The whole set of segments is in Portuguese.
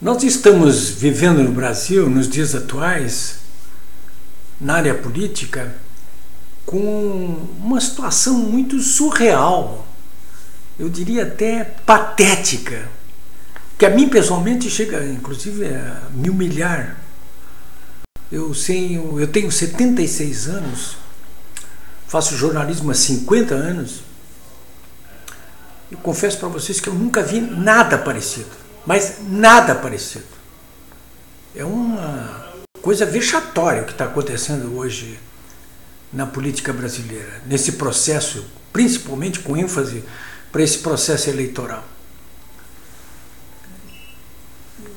Nós estamos vivendo no Brasil, nos dias atuais, na área política, com uma situação muito surreal, eu diria até patética, que a mim pessoalmente chega inclusive a me humilhar. Eu tenho 76 anos, faço jornalismo há 50 anos, e confesso para vocês que eu nunca vi nada parecido, mas nada parecido. É uma coisa vexatória o que está acontecendo hoje na política brasileira, nesse processo, principalmente com ênfase para esse processo eleitoral.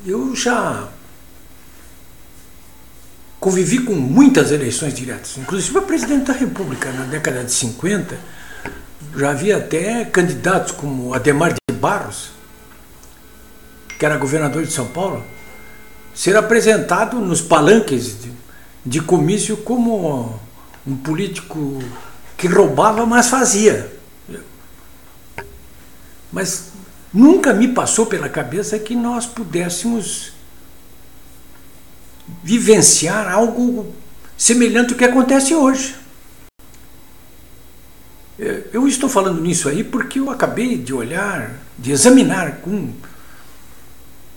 Eu já convivi com muitas eleições diretas, inclusive para presidente da República na década de 50, já havia até candidatos como Adhemar de Barros, que era governador de São Paulo, ser apresentado nos palanques de comício como um político que roubava, mas fazia. Mas nunca me passou pela cabeça que nós pudéssemos vivenciar algo semelhante ao que acontece hoje. Eu estou falando nisso aí porque eu acabei de olhar, de examinar com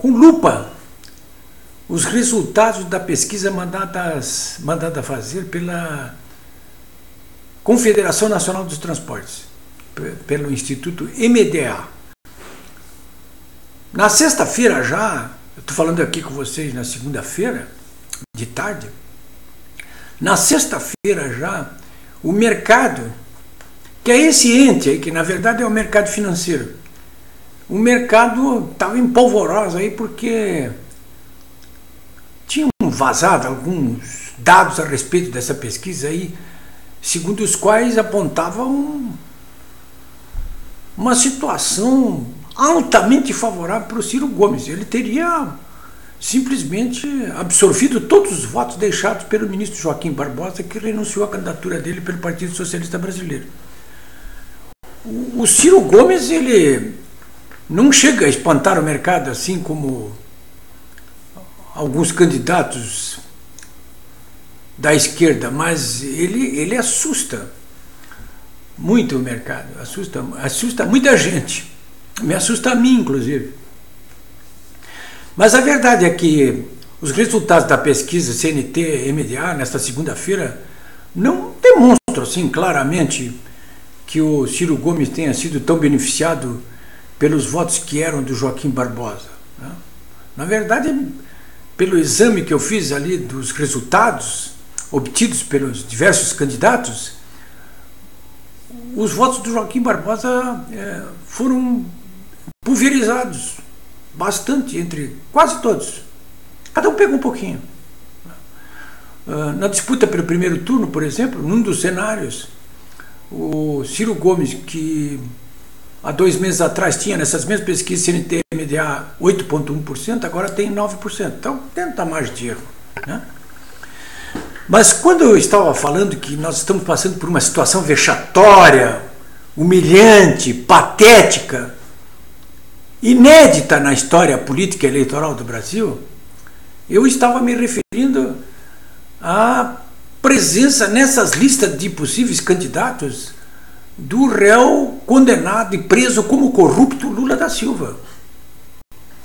lupa os resultados da pesquisa mandada fazer pela Confederação Nacional dos Transportes, pelo Instituto MDA. Na sexta-feira já, eu estou falando aqui com vocês na segunda-feira, de tarde, na sexta-feira já, o mercado, que é esse ente aí, que na verdade é o mercado financeiro, o mercado estava em polvorosa aí porque tinham vazado alguns dados a respeito dessa pesquisa aí, segundo os quais apontavam uma situação altamente favorável para o Ciro Gomes. Ele teria simplesmente absorvido todos os votos deixados pelo ministro Joaquim Barbosa, que renunciou à candidatura dele pelo Partido Socialista Brasileiro. O Ciro Gomes, ele não chega a espantar o mercado assim como alguns candidatos da esquerda, mas ele assusta muito o mercado, assusta muita gente, me assusta a mim inclusive. Mas a verdade é que os resultados da pesquisa CNT-MDA nesta segunda-feira não demonstram assim claramente que o Ciro Gomes tenha sido tão beneficiado pelos votos que eram do Joaquim Barbosa, né? Na verdade, pelo exame que eu fiz ali dos resultados obtidos pelos diversos candidatos, os votos do Joaquim Barbosa foram pulverizados bastante entre quase todos. Cada um pegou um pouquinho. Na disputa pelo primeiro turno, por exemplo, num dos cenários, o Ciro Gomes, que há 2 meses atrás tinha nessas mesmas pesquisas CNT-MDA 8,1%, agora tem 9%. Então, dentro da margem de erro, né? Mas quando eu estava falando que nós estamos passando por uma situação vexatória, humilhante, patética, inédita na história política e eleitoral do Brasil, eu estava me referindo à presença nessas listas de possíveis candidatos do réu condenado e preso como corrupto Lula da Silva.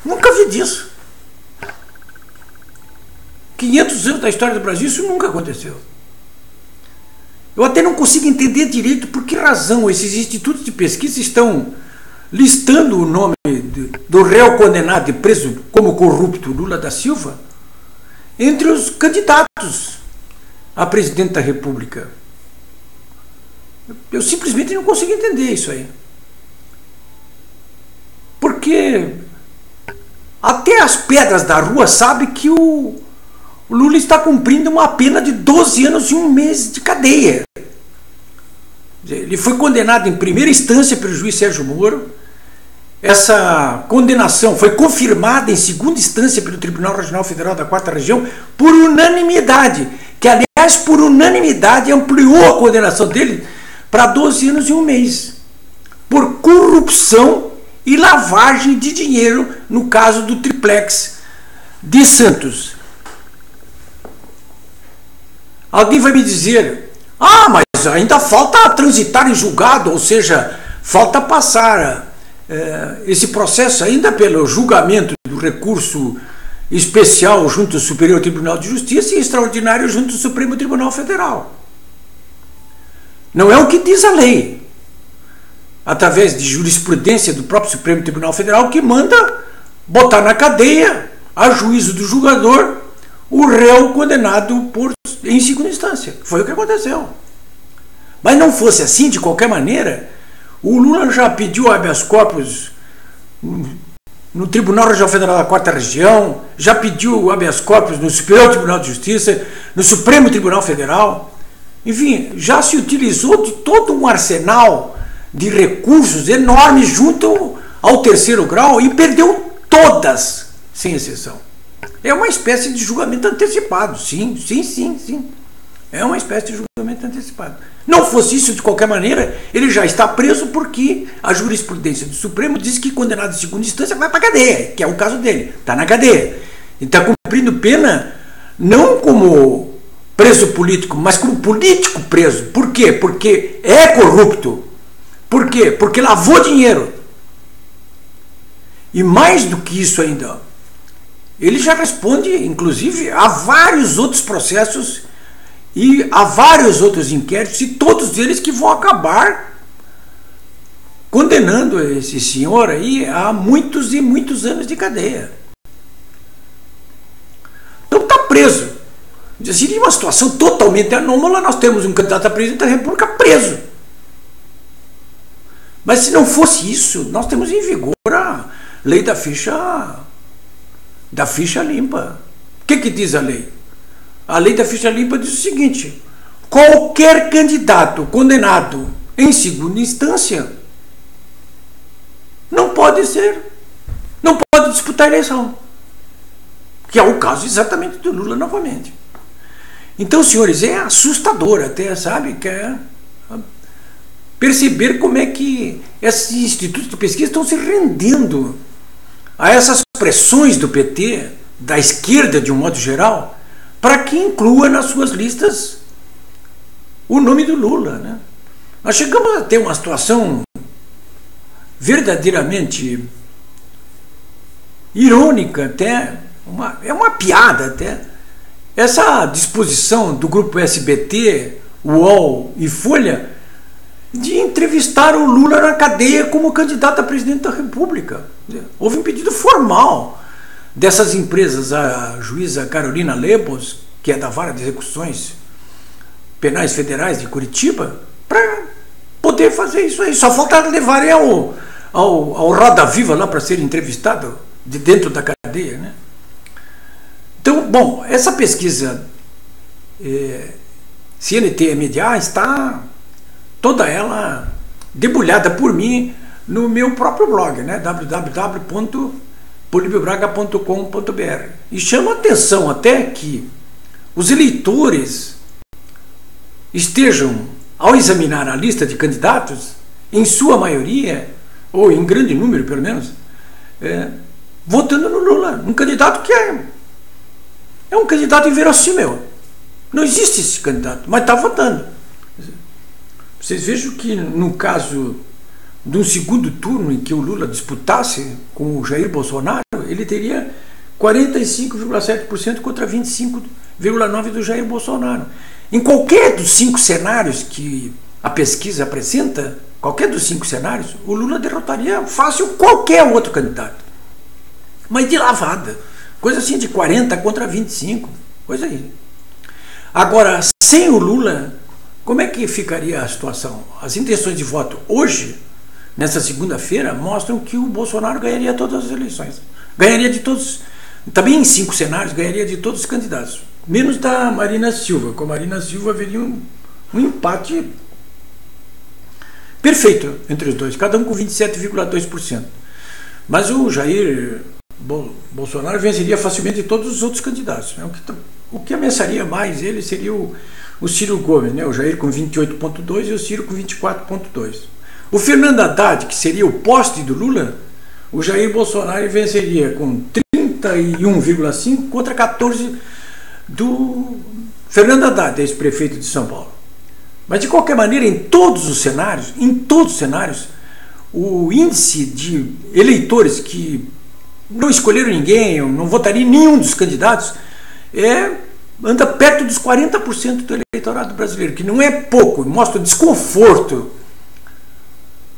Nunca vi disso. 500 anos da história do Brasil, isso nunca aconteceu. Eu até não consigo entender direito por que razão esses institutos de pesquisa estão listando o nome do réu condenado e preso como corrupto Lula da Silva entre os candidatos a presidente da República. Eu simplesmente não consigo entender isso aí. Porque até as pedras da rua sabem que o Lula está cumprindo uma pena de 12 anos e 1 mês de cadeia. Ele foi condenado em primeira instância pelo juiz Sérgio Moro. Essa condenação foi confirmada em segunda instância pelo Tribunal Regional Federal da 4ª Região por unanimidade, que aliás por unanimidade ampliou a condenação dele para 12 anos e 1 mês, por corrupção e lavagem de dinheiro no caso do triplex de Santos. Alguém vai me dizer, mas ainda falta transitar em julgado, ou seja, falta passar esse processo ainda pelo julgamento do recurso especial junto ao Superior Tribunal de Justiça e extraordinário junto ao Supremo Tribunal Federal. Não é o que diz a lei, através de jurisprudência do próprio Supremo Tribunal Federal, que manda botar na cadeia, a juízo do julgador, o réu condenado em segunda instância. Foi o que aconteceu. Mas não fosse assim, de qualquer maneira, o Lula já pediu habeas corpus no Tribunal Regional Federal da 4ª Região, já pediu habeas corpus no Superior Tribunal de Justiça, no Supremo Tribunal Federal. Enfim, já se utilizou de todo um arsenal de recursos enormes junto ao 3º grau e perdeu todas, sem exceção. É uma espécie de julgamento antecipado, sim. É uma espécie de julgamento antecipado. Não fosse isso, de qualquer maneira, ele já está preso porque a jurisprudência do Supremo diz que condenado em segunda instância vai para a cadeia, que é o caso dele. Está na cadeia. E está cumprindo pena não como preso político, mas como político preso. Por quê? Porque é corrupto. Por quê? Porque lavou dinheiro. E mais do que isso ainda, ele já responde, inclusive, a vários outros processos e a vários outros inquéritos, e todos eles que vão acabar condenando esse senhor aí a muitos e muitos anos de cadeia. Então está preso. Seria uma situação totalmente anômala nós temos um candidato a presidente da República preso. Mas se não fosse isso, nós temos em vigor a lei da ficha limpa. O que diz a lei? A lei da ficha limpa diz o seguinte: qualquer candidato condenado em segunda instância não pode disputar a eleição. Que é o caso exatamente do Lula novamente. Então, senhores, é assustador até, sabe, que é perceber como é que esses institutos de pesquisa estão se rendendo a essas pressões do PT, da esquerda de um modo geral, para que inclua nas suas listas o nome do Lula, né? Nós chegamos a ter uma situação verdadeiramente irônica até, é uma piada até, essa disposição do grupo SBT, UOL e Folha de entrevistar o Lula na cadeia como candidato a presidente da República. Houve um pedido formal dessas empresas, a juíza Carolina Lebos, que é da Vara de Execuções Penais Federais de Curitiba, para poder fazer isso aí. Só falta levarem ao Roda Viva lá para ser entrevistado de dentro da cadeia, né? Então, bom, essa pesquisa CNT-MDA está toda ela debulhada por mim no meu próprio blog, né? www.polibiobraga.com.br. E chama atenção até que os eleitores estejam, ao examinar a lista de candidatos, em sua maioria, ou em grande número pelo menos, votando no Lula, um candidato que é um candidato inverossímil. Não existe esse candidato, mas está votando. Vocês vejam que no caso de um segundo turno em que o Lula disputasse com o Jair Bolsonaro, ele teria 45,7% contra 25,9% do Jair Bolsonaro. Em qualquer dos 5 cenários que a pesquisa apresenta, qualquer dos 5 cenários, o Lula derrotaria fácil qualquer outro candidato. Mas de lavada. Coisa assim de 40 contra 25. Coisa aí. Agora, sem o Lula, como é que ficaria a situação? As intenções de voto hoje, nessa segunda-feira, mostram que o Bolsonaro ganharia todas as eleições. Ganharia de todos, também em 5 cenários, ganharia de todos os candidatos. Menos da Marina Silva. Com a Marina Silva haveria um empate perfeito entre os dois, cada um com 27,2%. Mas o Jair Bolsonaro venceria facilmente todos os outros candidatos. O que ameaçaria mais ele seria o Ciro Gomes, né? O Jair com 28,2% e o Ciro com 24,2%. O Fernando Haddad, que seria o poste do Lula, o Jair Bolsonaro venceria com 30 31,5% contra 14% do Fernando Haddad, ex-prefeito de São Paulo. Mas, de qualquer maneira, em todos os cenários, o índice de eleitores que não escolheram ninguém, ou não votariam em nenhum dos candidatos, anda perto dos 40% do eleitorado brasileiro, que não é pouco, mostra o desconforto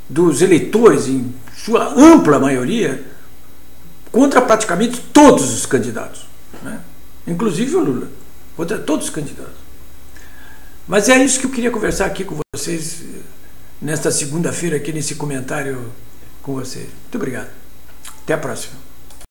dos eleitores, em sua ampla maioria, contra praticamente todos os candidatos, né? Inclusive o Lula, contra todos os candidatos. Mas é isso que eu queria conversar aqui com vocês nesta segunda-feira, aqui nesse comentário com vocês. Muito obrigado. Até a próxima.